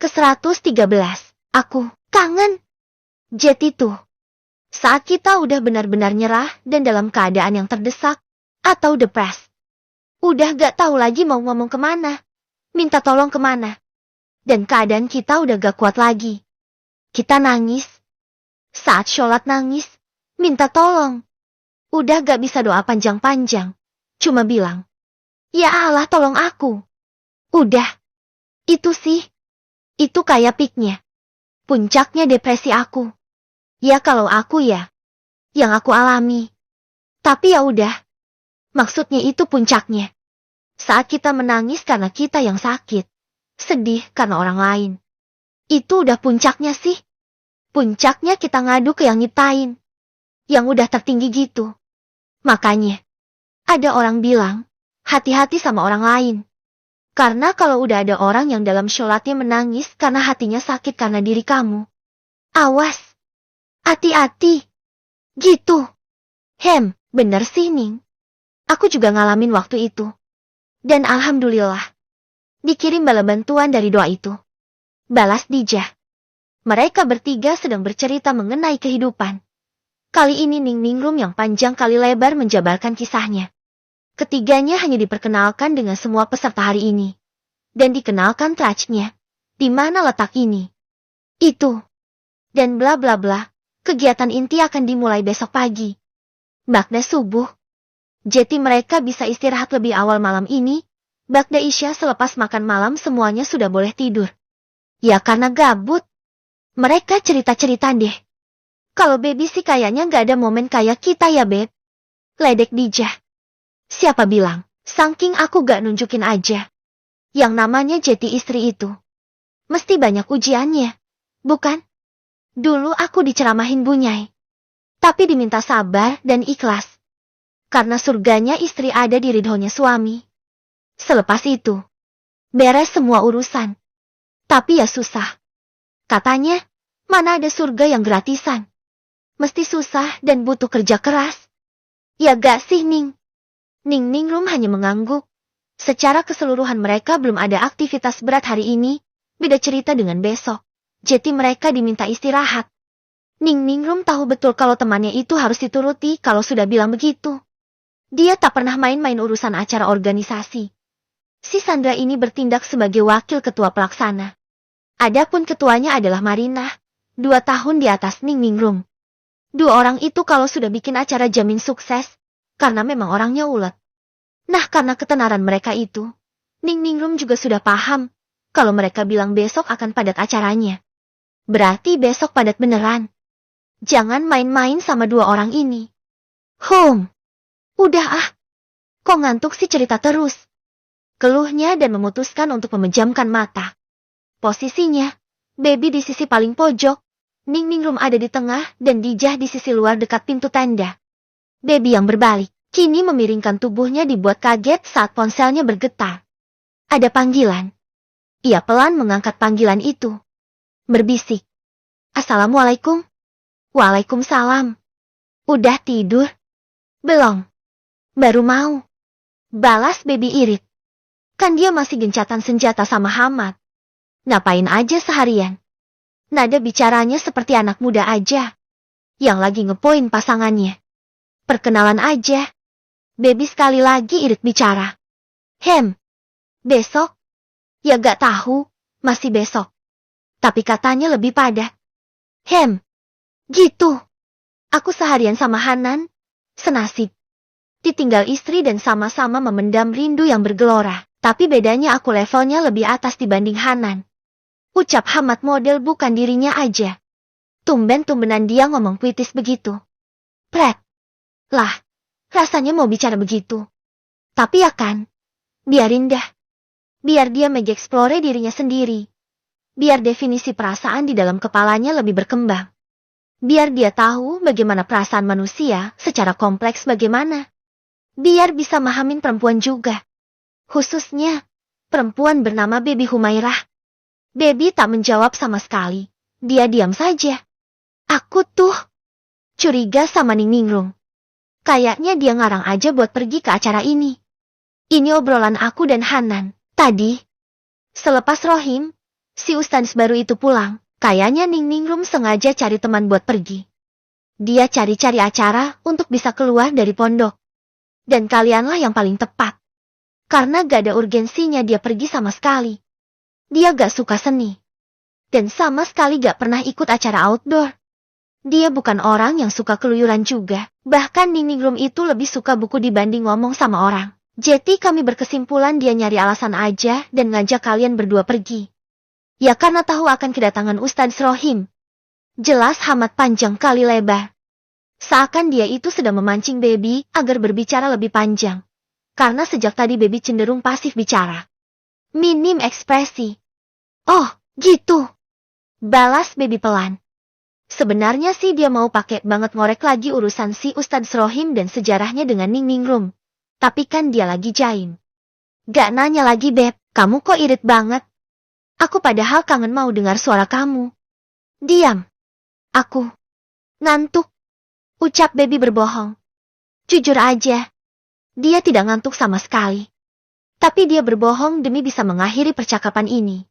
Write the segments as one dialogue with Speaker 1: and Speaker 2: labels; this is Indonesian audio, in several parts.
Speaker 1: Ke-113. Aku kangen. Jet itu. Saat kita udah benar-benar nyerah dan dalam keadaan yang terdesak atau depres. Udah gak tahu lagi mau ngomong kemana. Minta tolong kemana. Dan keadaan kita udah gak kuat lagi. Kita nangis. Saat sholat nangis. Minta tolong. Udah gak bisa doa panjang-panjang. Cuma bilang. Ya Allah tolong aku. Udah. Itu sih. Itu kayak peaknya. Puncaknya depresi aku. Ya kalau aku ya. Yang aku alami. Tapi ya udah. Maksudnya itu puncaknya. Saat kita menangis karena kita yang sakit. Sedih karena orang lain. Itu udah puncaknya sih. Puncaknya kita ngadu ke yang nyiptain. Yang udah tertinggi gitu. Makanya. Ada orang bilang. Hati-hati sama orang lain. Karena kalau udah ada orang yang dalam sholatnya menangis karena hatinya sakit karena diri kamu. Awas. Hati-hati. Gitu. Bener sih Ning. Aku juga ngalamin waktu itu. Dan alhamdulillah. Dikirim bala bantuan dari doa itu. Balas Dijah. Mereka bertiga sedang bercerita mengenai kehidupan. Kali ini Ning Ningrum yang panjang kali lebar menjabarkan kisahnya. Ketiganya hanya diperkenalkan dengan semua peserta hari ini. Dan dikenalkan trachnya. Di mana letak ini. Itu. Dan bla bla bla. Kegiatan inti akan dimulai besok pagi. Bagda subuh. Jadi mereka bisa istirahat lebih awal malam ini. Bagda Isya selepas makan malam semuanya sudah boleh tidur. Ya karena gabut. Mereka cerita-cerita deh. Kalau baby sih kayaknya gak ada momen kayak kita ya beb. Ledek Dijah. Siapa bilang, saking aku gak nunjukin aja. Yang namanya jadi istri itu. Mesti banyak ujiannya. Bukan? Dulu aku diceramahin Bunyai. Tapi diminta sabar dan ikhlas. Karena surganya istri ada di ridhonya suami. Selepas itu. Beres semua urusan. Tapi ya susah. Katanya, mana ada surga yang gratisan. Mesti susah dan butuh kerja keras. Ya gak sih Ning? Ning Ningrum hanya mengangguk. Secara keseluruhan mereka belum ada aktivitas berat hari ini. Beda cerita dengan besok. Jadi mereka diminta istirahat. Ning Ningrum tahu betul kalau temannya itu harus dituruti kalau sudah bilang begitu. Dia tak pernah main-main urusan acara organisasi. Si Sandra ini bertindak sebagai wakil ketua pelaksana. Adapun ketuanya adalah Marinah. 2 tahun di atas Ning Ningrum. 2 orang itu kalau sudah bikin acara jamin sukses. Karena memang orangnya ulet. Nah karena ketenaran mereka itu. Ning Ningrum juga sudah paham. Kalau mereka bilang besok akan padat acaranya. Berarti besok padat beneran. Jangan main-main sama 2 orang ini. Udah ah. Kok ngantuk sih cerita terus? Keluhnya dan memutuskan untuk memejamkan mata. Posisinya, baby di sisi paling pojok. Ning Ningrum ada di tengah dan Dijah di sisi luar dekat pintu tenda. Baby yang berbalik, kini memiringkan tubuhnya dibuat kaget saat ponselnya bergetar. Ada panggilan. Ia pelan mengangkat panggilan itu. Berbisik. Assalamualaikum. Waalaikumsalam. Udah tidur? Belum. Baru mau. Balas baby irit. Kan dia masih gencatan senjata sama Hamad. Ngapain aja seharian? Nada bicaranya seperti anak muda aja. Yang lagi ngepoin pasangannya. Perkenalan aja. Baby sekali lagi irit bicara. Besok? Ya gak tahu, masih besok. Tapi katanya lebih padat. Gitu. Aku seharian sama Hanan, senasib. Ditinggal istri dan sama-sama memendam rindu yang bergelora. Tapi bedanya aku levelnya lebih atas dibanding Hanan. Ucap Hamad model bukan dirinya aja. Tumben-tumbenan dia ngomong puitis begitu. Pret. Lah, rasanya mau bicara begitu. Tapi ya kan, biarin dah. Biar dia mengeksplore dirinya sendiri. Biar definisi perasaan di dalam kepalanya lebih berkembang. Biar dia tahu bagaimana perasaan manusia secara kompleks bagaimana. Biar bisa mahamin perempuan juga. Khususnya, perempuan bernama Baby Humairah. Baby tak menjawab sama sekali. Dia diam saja. Aku tuh curiga sama Ning Ningrum. Kayaknya dia ngarang aja buat pergi ke acara ini. Ini obrolan aku dan Hanan. Tadi, selepas Rohim, Si Ustadz baru itu pulang. Kayaknya Ningningrum sengaja cari teman buat pergi. Dia cari-cari acara untuk bisa keluar dari pondok. Dan kalianlah yang paling tepat. Karena gak ada urgensinya dia pergi sama sekali. Dia gak suka seni. Dan sama sekali gak pernah ikut acara outdoor. Dia bukan orang yang suka keluyuran juga. Bahkan Ningningrum itu lebih suka buku dibanding ngomong sama orang. Jadi kami berkesimpulan dia nyari alasan aja dan ngajak kalian berdua pergi. Ya karena tahu akan kedatangan Ustadz Rohim. Jelas Hamad panjang kali lebar. Seakan dia itu sedang memancing Baby agar berbicara lebih panjang. Karena sejak tadi Baby cenderung pasif bicara. Minim ekspresi. Oh, gitu. Balas Baby pelan. Sebenarnya sih dia mau pakai banget ngorek lagi urusan si Ustadz Rohim dan sejarahnya dengan Ningningrum. Tapi kan dia lagi jaim. Gak nanya lagi Beb, kamu kok irit banget? Aku padahal kangen mau dengar suara kamu. Diam. Aku ngantuk. Ucap Baby berbohong. Jujur aja. Dia tidak ngantuk sama sekali. Tapi dia berbohong demi bisa mengakhiri percakapan ini.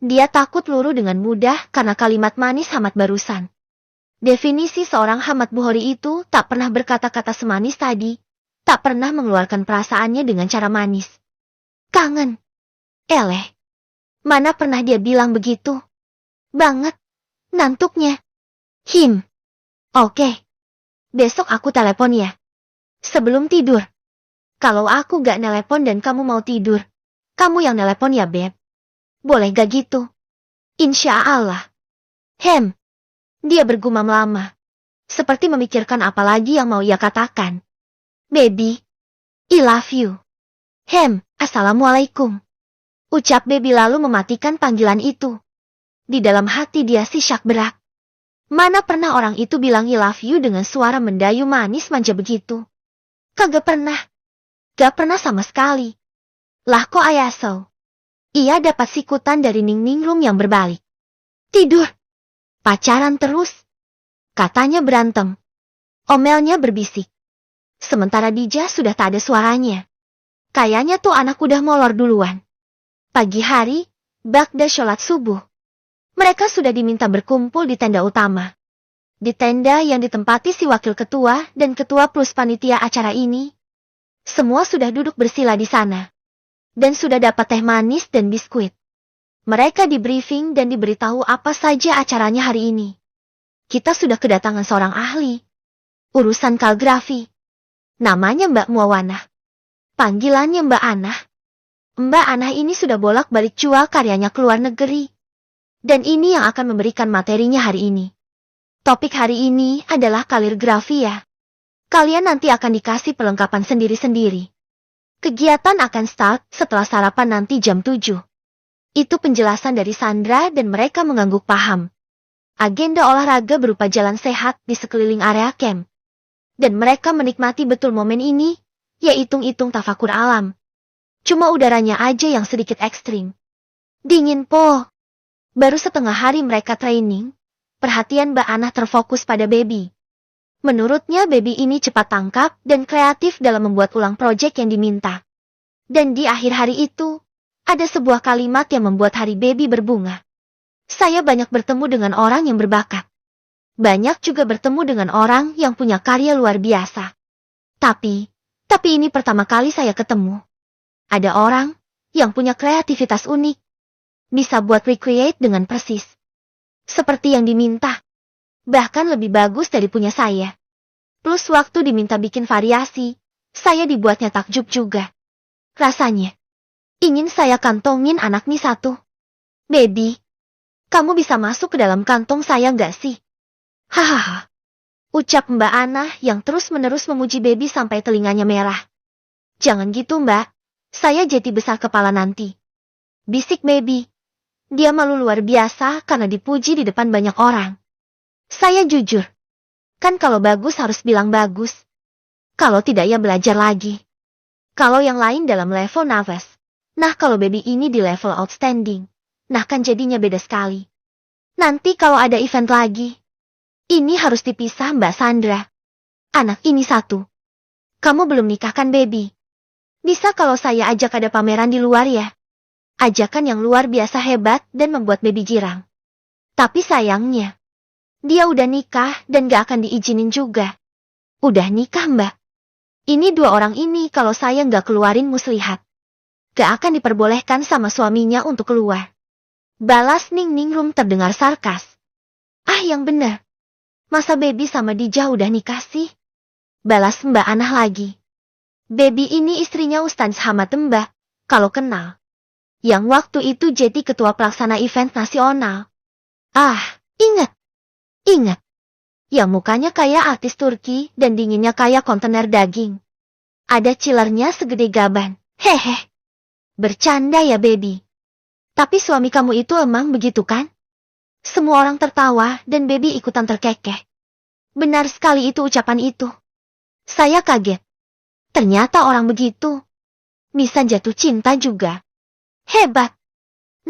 Speaker 1: Dia takut luruh dengan mudah karena kalimat manis Hamad barusan. Definisi seorang Hamad Bukhari itu tak pernah berkata-kata semanis tadi. Tak pernah mengeluarkan perasaannya dengan cara manis. Kangen. Eleh. Mana pernah dia bilang begitu? Banget. Nantuknya. Oke. Besok aku telepon ya. Sebelum tidur. Kalau aku gak nelepon dan kamu mau tidur, kamu yang nelepon ya Beb. Boleh gak gitu? Insya Allah. Dia bergumam lama. Seperti memikirkan apa lagi yang mau ia katakan. Baby. I love you. Assalamualaikum. Ucap Baby lalu mematikan panggilan itu. Di dalam hati dia syak berat. Mana pernah orang itu bilang I love you dengan suara mendayu manis manja begitu. Kagak pernah. Gak pernah sama sekali. Lah kok ayasau. Ia dapat sikutan dari Ningningrum yang berbalik. Tidur. Pacaran terus. Katanya berantem. Omelnya berbisik. Sementara Dija sudah tak ada suaranya. Kayaknya tuh anak udah molor duluan. Pagi hari, Bagda sholat subuh. Mereka sudah diminta berkumpul di tenda utama. Di tenda yang ditempati si wakil ketua dan ketua plus panitia acara ini. Semua sudah duduk bersila di sana. Dan sudah dapat teh manis dan biskuit. Mereka di briefing dan diberitahu apa saja acaranya hari ini. Kita sudah kedatangan seorang ahli. Urusan kaligrafi. Namanya Mbak Muawanah. Panggilannya Mbak Anah. Mbak Anah ini sudah bolak-balik jual karyanya ke luar negeri. Dan ini yang akan memberikan materinya hari ini. Topik hari ini adalah kaligrafi ya. Kalian nanti akan dikasih perlengkapan sendiri-sendiri. Kegiatan akan start setelah sarapan nanti jam 7. Itu penjelasan dari Sandra dan mereka mengangguk paham. Agenda olahraga berupa jalan sehat di sekeliling area camp. Dan mereka menikmati betul momen ini, ya hitung-hitung tafakur alam. Cuma udaranya aja yang sedikit ekstrim. Dingin po. Baru setengah hari mereka training, perhatian Mbak Anah terfokus pada Baby. Menurutnya Baby ini cepat tangkap dan kreatif dalam membuat ulang proyek yang diminta. Dan di akhir hari itu, ada sebuah kalimat yang membuat hari Baby berbunga. Saya banyak bertemu dengan orang yang berbakat. Banyak juga bertemu dengan orang yang punya karya luar biasa. Tapi ini pertama kali saya ketemu. Ada orang yang punya kreativitas unik. Bisa buat recreate dengan persis. Seperti yang diminta. Bahkan lebih bagus dari punya saya. Plus waktu diminta bikin variasi, saya dibuatnya takjub juga. Rasanya, ingin saya kantongin anak nih satu. Baby, kamu bisa masuk ke dalam kantong saya nggak sih? Hahaha. Ucap Mbak Anah yang terus-menerus memuji Baby sampai telinganya merah. Jangan gitu Mbak. Saya jadi besar kepala nanti. Bisik Baby. Dia malu luar biasa karena dipuji di depan banyak orang. Saya jujur. Kan kalau bagus harus bilang bagus. Kalau tidak ya belajar lagi. Kalau yang lain dalam level novice. Nah kalau Baby ini di level outstanding. Nah kan jadinya beda sekali. Nanti kalau ada event lagi. Ini harus dipisah Mbak Sandra. Anak ini satu. Kamu belum nikah kan Baby? Bisa kalau saya ajak ada pameran di luar ya? Ajakan yang luar biasa hebat dan membuat baby girang. Tapi sayangnya, dia udah nikah dan gak akan diizinin juga. Udah nikah, Mbak. Ini dua orang ini kalau saya gak keluarin muslihat, gak akan diperbolehkan sama suaminya untuk keluar. Balas Ning Ningrum terdengar sarkas. Ah, yang benar. Masa baby sama Dija udah nikah sih? Balas Mbak Anah lagi. Baby ini istrinya Ustaz Hamad, Mbak. Kalau kenal. Yang waktu itu jadi ketua pelaksana event nasional. Ah, ingat. Ingat. Yang mukanya kayak artis Turki dan dinginnya kayak kontainer daging. Ada chillernya segede gaban. Hehe. Bercanda ya, baby. Tapi suami kamu itu emang begitu kan? Semua orang tertawa dan baby ikutan terkekeh. Benar sekali itu ucapan itu. Saya kaget. Ternyata orang begitu bisa jatuh cinta juga. Hebat.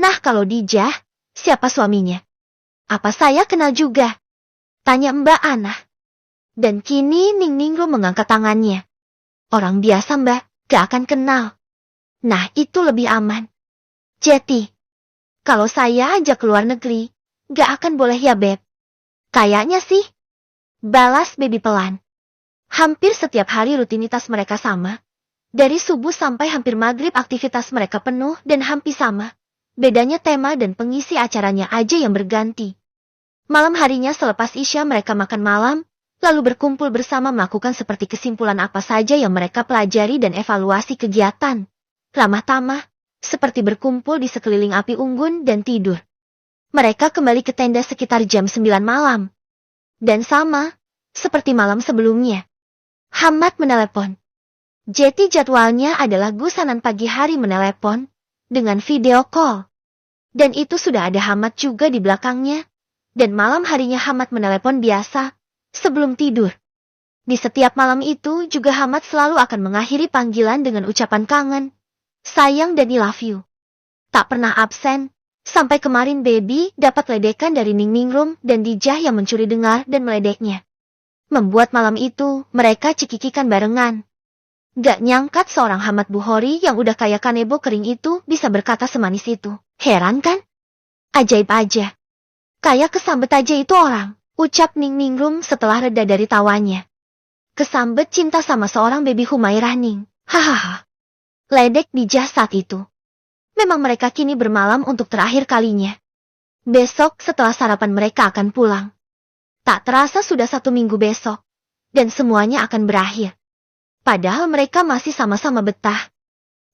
Speaker 1: Nah, kalau Dija, siapa suaminya? Apa saya kenal juga? Tanya Mbak Anah. Dan kini Ning Ningrum mengangkat tangannya. Orang biasa, Mbak, gak akan kenal. Nah, itu lebih aman. Jeti, kalau saya ajak keluar negeri, gak akan boleh ya, Beb? Kayaknya sih. Balas baby pelan. Hampir setiap hari rutinitas mereka sama. Dari subuh sampai hampir maghrib aktivitas mereka penuh dan hampir sama. Bedanya tema dan pengisi acaranya aja yang berganti. Malam harinya selepas Isya mereka makan malam, lalu berkumpul bersama melakukan seperti kesimpulan apa saja yang mereka pelajari dan evaluasi kegiatan. Ramah tamah, seperti berkumpul di sekeliling api unggun dan tidur. Mereka kembali ke tenda sekitar jam 9 malam. Dan sama, seperti malam sebelumnya. Hamad menelepon. Jeti jadwalnya adalah gusanan pagi hari menelepon, dengan video call. Dan itu sudah ada Hamad juga di belakangnya. Dan malam harinya Hamad menelepon biasa, sebelum tidur. Di setiap malam itu juga Hamad selalu akan mengakhiri panggilan dengan ucapan kangen, sayang dan I love you. Tak pernah absen, sampai kemarin baby dapat ledekan dari Ning Ningrum dan Dijah yang mencuri dengar dan meledeknya. Membuat malam itu mereka cekikikan barengan. Gak nyangkat seorang Hamad Buhori yang udah kayak kanebo kering itu bisa berkata semanis itu. Heran kan? Ajaib aja. Kayak kesambet aja itu orang, ucap Ning Ningrum setelah reda dari tawanya. Kesambet cinta sama seorang baby Humairah Ning. Hahaha. Ledek Dijah saat itu. Memang mereka kini bermalam untuk terakhir kalinya. Besok setelah sarapan mereka akan pulang. Tak terasa sudah 1 minggu besok. Dan semuanya akan berakhir. Padahal mereka masih sama-sama betah.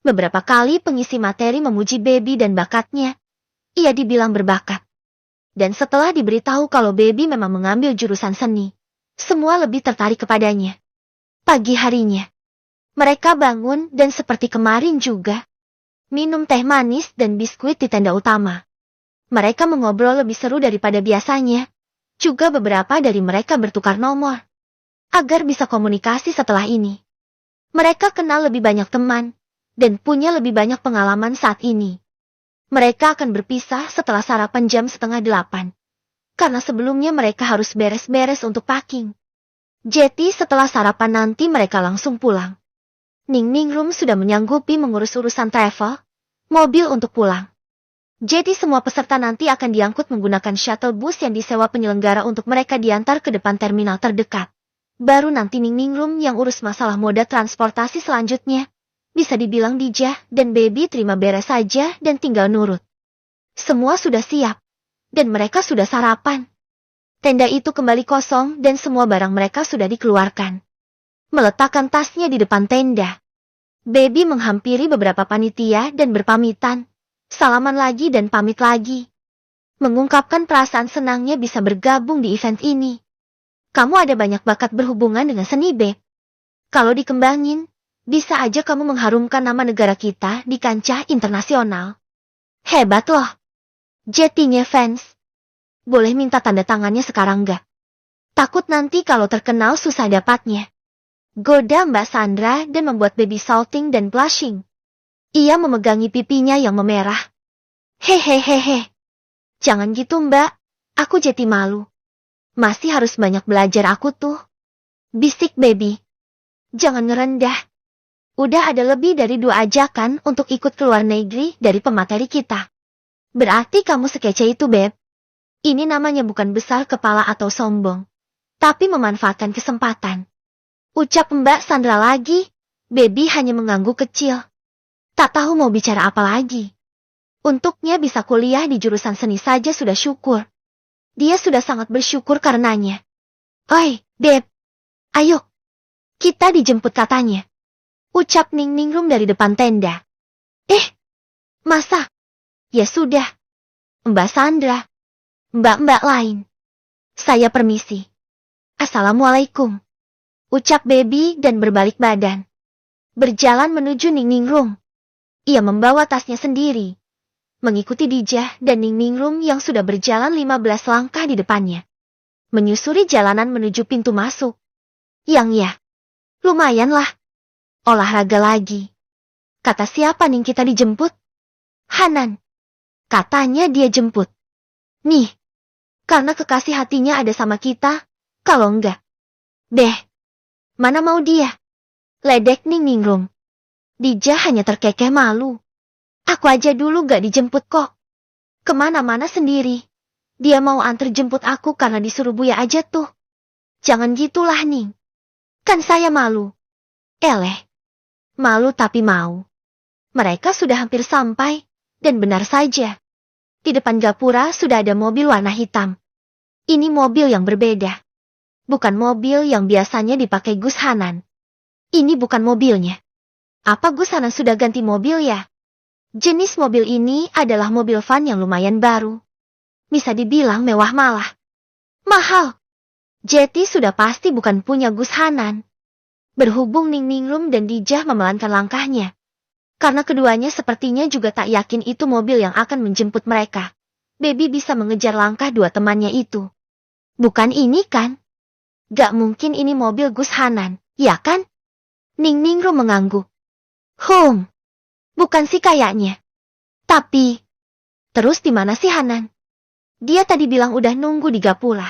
Speaker 1: Beberapa kali pengisi materi memuji baby dan bakatnya. Ia dibilang berbakat. Dan setelah diberitahu kalau baby memang mengambil jurusan seni, semua lebih tertarik kepadanya. Pagi harinya, mereka bangun dan seperti kemarin juga, minum teh manis dan biskuit di tenda utama. Mereka mengobrol lebih seru daripada biasanya. Juga beberapa dari mereka bertukar nomor, agar bisa komunikasi setelah ini. Mereka kenal lebih banyak teman, dan punya lebih banyak pengalaman saat ini. Mereka akan berpisah setelah sarapan jam 7:30. Karena sebelumnya mereka harus beres-beres untuk packing. Jeti setelah sarapan nanti mereka langsung pulang. Ning Ningrum sudah menyanggupi mengurus urusan travel, mobil untuk pulang. Jadi semua peserta nanti akan diangkut menggunakan shuttle bus yang disewa penyelenggara untuk mereka diantar ke depan terminal terdekat. Baru nanti Ning Ningrum yang urus masalah moda transportasi selanjutnya. Bisa dibilang Dijah dan baby terima beres saja dan tinggal nurut. Semua sudah siap. Dan mereka sudah sarapan. Tenda itu kembali kosong dan semua barang mereka sudah dikeluarkan. Meletakkan tasnya di depan tenda. Baby menghampiri beberapa panitia dan berpamitan. Salaman lagi dan pamit lagi. Mengungkapkan perasaan senangnya bisa bergabung di event ini. Kamu ada banyak bakat berhubungan dengan seni, Beb. Kalau dikembangin, bisa aja kamu mengharumkan nama negara kita di kancah internasional. Hebat loh. Jetinya fans. Boleh minta tanda tangannya sekarang nggak? Takut nanti kalau terkenal susah dapatnya. Goda Mbak Sandra dan membuat baby salting dan blushing. Ia memegangi pipinya yang memerah. Hehehehe. Jangan gitu, Mbak. Aku jadi malu. Masih harus banyak belajar aku tuh. Bisik baby. Jangan ngerendah. Udah ada lebih dari 2 ajakan untuk ikut ke luar negeri dari pemateri kita. Berarti kamu sekece itu, Beb. Ini namanya bukan besar kepala atau sombong, tapi memanfaatkan kesempatan. Ucap Mbak Sandra lagi. Baby hanya mengangguk kecil. Tak tahu mau bicara apa lagi. Untuknya bisa kuliah di jurusan seni saja sudah syukur. Dia sudah sangat bersyukur karenanya. Oi, Beb. Ayo. Kita dijemput katanya. Ucap Ning Ningrum dari depan tenda. Masa? Ya sudah. Mbak Sandra. Mbak-mbak lain. Saya permisi. Assalamualaikum. Ucap Baby dan berbalik badan. Berjalan menuju Ning Ningrum. Ia membawa tasnya sendiri. Mengikuti Dijah dan Ning Ningrum yang sudah berjalan 15 langkah di depannya. Menyusuri jalanan menuju pintu masuk. Ya, lumayanlah. Olahraga lagi. Kata siapa Ning kita dijemput? Hanan. Katanya dia jemput. Nih. Karena kekasih hatinya ada sama kita. Kalau enggak. Deh. Mana mau dia? Ledek Ning Ningrum. Dijah hanya terkekeh malu. Aku aja dulu gak dijemput kok. Kemana-mana sendiri. Dia mau antar jemput aku karena disuruh Buya aja tuh. Jangan gitulah Ning. Kan saya malu. Eleh. Malu tapi mau. Mereka sudah hampir sampai. Dan benar saja. Di depan gapura sudah ada mobil warna hitam. Ini mobil yang berbeda. Bukan mobil yang biasanya dipakai Gus Hanan. Ini bukan mobilnya. Apa Gus Hanan sudah ganti mobil ya? Jenis mobil ini adalah mobil van yang lumayan baru. Bisa dibilang mewah malah. Mahal. Jeti sudah pasti bukan punya Gus Hanan. Berhubung Ning Ningrum dan Dijah memelankan langkahnya. Karena keduanya sepertinya juga tak yakin itu mobil yang akan menjemput mereka. Baby bisa mengejar langkah 2 temannya itu. Bukan ini kan? Gak mungkin ini mobil Gus Hanan, ya kan? Ning Ningrum mengangguk. Bukan sih kayaknya. Tapi, terus di mana sih Hanan? Dia tadi bilang udah nunggu di gapura.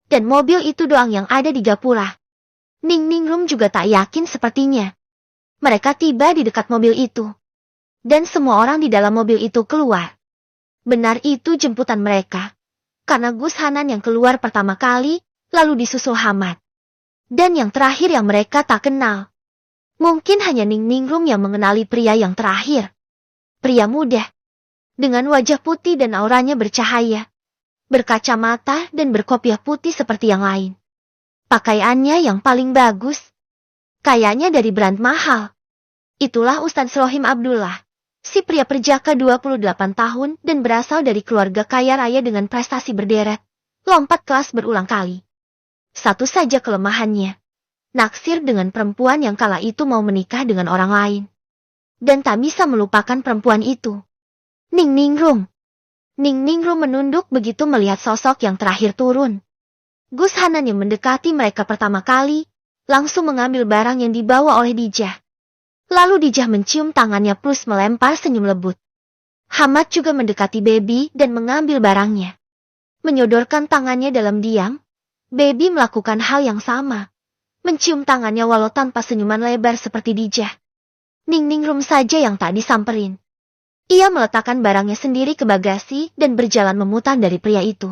Speaker 1: Dan mobil itu doang yang ada di gapura. Ning Ningrum juga tak yakin sepertinya. Mereka tiba di dekat mobil itu. Dan semua orang di dalam mobil itu keluar. Benar itu jemputan mereka. Karena Gus Hanan yang keluar pertama kali, lalu disusul Hamad. Dan yang terakhir yang mereka tak kenal. Mungkin hanya Ning Ningrum yang mengenali pria yang terakhir. Pria muda. Dengan wajah putih dan auranya bercahaya. Berkacamata dan berkopiah putih seperti yang lain. Pakaiannya yang paling bagus. Kayaknya dari brand mahal. Itulah Ustadz Rohim Abdullah. Si pria perjaka 28 tahun dan berasal dari keluarga kaya raya dengan prestasi berderet. Lompat kelas berulang kali. Satu saja kelemahannya. Naksir dengan perempuan yang kala itu mau menikah dengan orang lain. Dan tak bisa melupakan perempuan itu. Ning Ningrum. Ning Ningrum menunduk begitu melihat sosok yang terakhir turun. Gus Hanan yang mendekati mereka pertama kali, langsung mengambil barang yang dibawa oleh Dijah. Lalu Dijah mencium tangannya plus melempar senyum lebut. Hamad juga mendekati Baby dan mengambil barangnya. Menyodorkan tangannya dalam diam, Baby melakukan hal yang sama. Mencium tangannya walau tanpa senyuman lebar seperti Dijah. Ning Ningrum saja yang tak disamperin. Ia meletakkan barangnya sendiri ke bagasi dan berjalan memutar dari pria itu.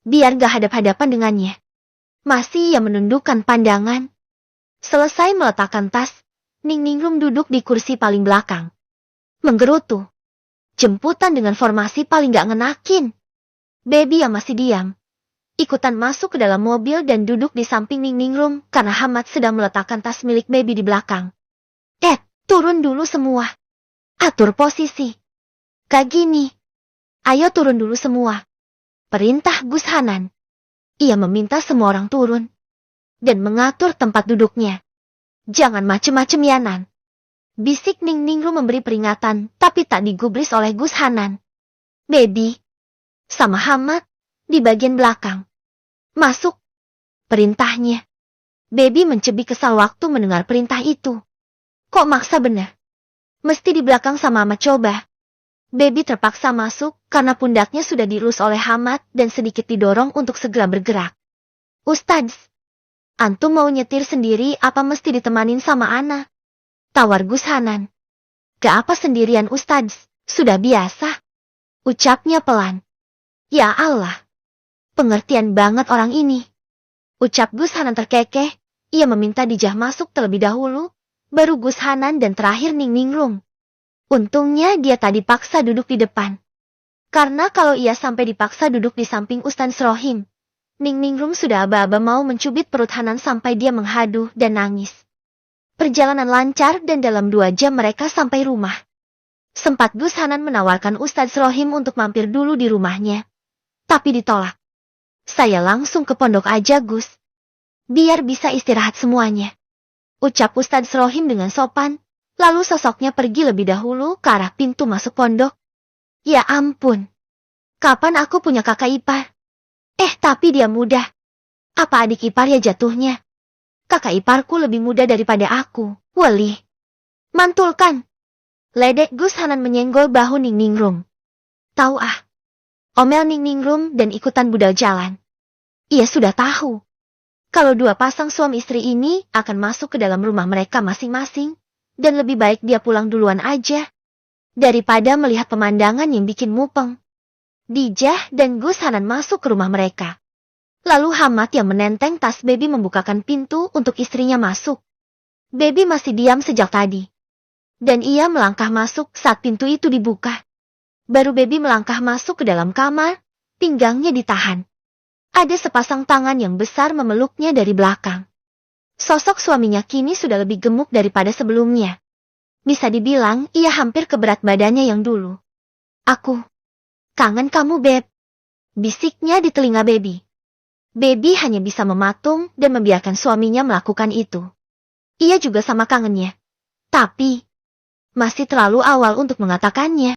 Speaker 1: Biar gak hadap-hadapan dengannya. Masih ia menundukkan pandangan. Selesai meletakkan tas, Ning Ningrum duduk di kursi paling belakang. Menggerutu. Jemputan dengan formasi paling gak ngenakin. Baby yang masih diam. Ikutan masuk ke dalam mobil dan duduk di samping Ning Ningrum karena Hamad sedang meletakkan tas milik Baby di belakang. Turun dulu semua. Atur posisi. Kayak gini. Ayo turun dulu semua. Perintah Gus Hanan. Ia meminta semua orang turun. Dan mengatur tempat duduknya. Jangan macem-macem ya Nan. Bisik Ning Ningrum memberi peringatan, tapi tak digubris oleh Gus Hanan. Baby. Sama Hamad. Di bagian belakang. Masuk. Perintahnya. Baby mencebik kesal waktu mendengar perintah itu. Kok maksa bener? Mesti di belakang sama Hamad coba. Baby terpaksa masuk karena pundaknya sudah dielus oleh Hamad dan sedikit didorong untuk segera bergerak. Ustadz. Antum mau nyetir sendiri apa mesti ditemanin sama Ana? Tawar Gus Hanan. Gak apa sendirian Ustadz, sudah biasa. Ucapnya pelan. Ya Allah. Pengertian banget orang ini. Ucap Gus Hanan terkekeh, ia meminta Dijah masuk terlebih dahulu, baru Gus Hanan dan terakhir Ning Ningrum. Untungnya dia tadi paksa duduk di depan. Karena kalau ia sampai dipaksa duduk di samping Ustadz Rohim, Ning Ningrum sudah aba-aba mau mencubit perut Hanan sampai dia menghaduh dan nangis. Perjalanan lancar dan dalam 2 jam mereka sampai rumah. Sempat Gus Hanan menawarkan Ustadz Rohim untuk mampir dulu di rumahnya. Tapi ditolak. Saya langsung ke pondok aja Gus. Biar bisa istirahat semuanya. Ucap Ustadz Rohim dengan sopan. Lalu sosoknya pergi lebih dahulu ke arah pintu masuk pondok. Ya ampun. Kapan aku punya kakak ipar? Tapi dia muda. Apa adik ipar ya jatuhnya? Kakak iparku lebih muda daripada aku. Weli. Mantul kan? Ledek Gus Hanan menyenggol bahu Ning Ningrum. Tahu ah. Omel Ning Ningrum dan ikutan budal jalan. Ia sudah tahu. Kalau 2 pasang suami istri ini akan masuk ke dalam rumah mereka masing-masing. Dan lebih baik dia pulang duluan aja. Daripada melihat pemandangan yang bikin mupeng. Dijah dan Gus Hanan masuk ke rumah mereka. Lalu Hamad yang menenteng tas Baby membukakan pintu untuk istrinya masuk. Baby masih diam sejak tadi. Dan ia melangkah masuk saat pintu itu dibuka. Baru Baby melangkah masuk ke dalam kamar, pinggangnya ditahan. Ada sepasang tangan yang besar memeluknya dari belakang. Sosok suaminya kini sudah lebih gemuk daripada sebelumnya. Bisa dibilang ia hampir ke berat badannya yang dulu. Aku kangen kamu, Beb. Bisiknya di telinga Baby. Baby hanya bisa mematung dan membiarkan suaminya melakukan itu. Ia juga sama kangennya. Tapi masih terlalu awal untuk mengatakannya.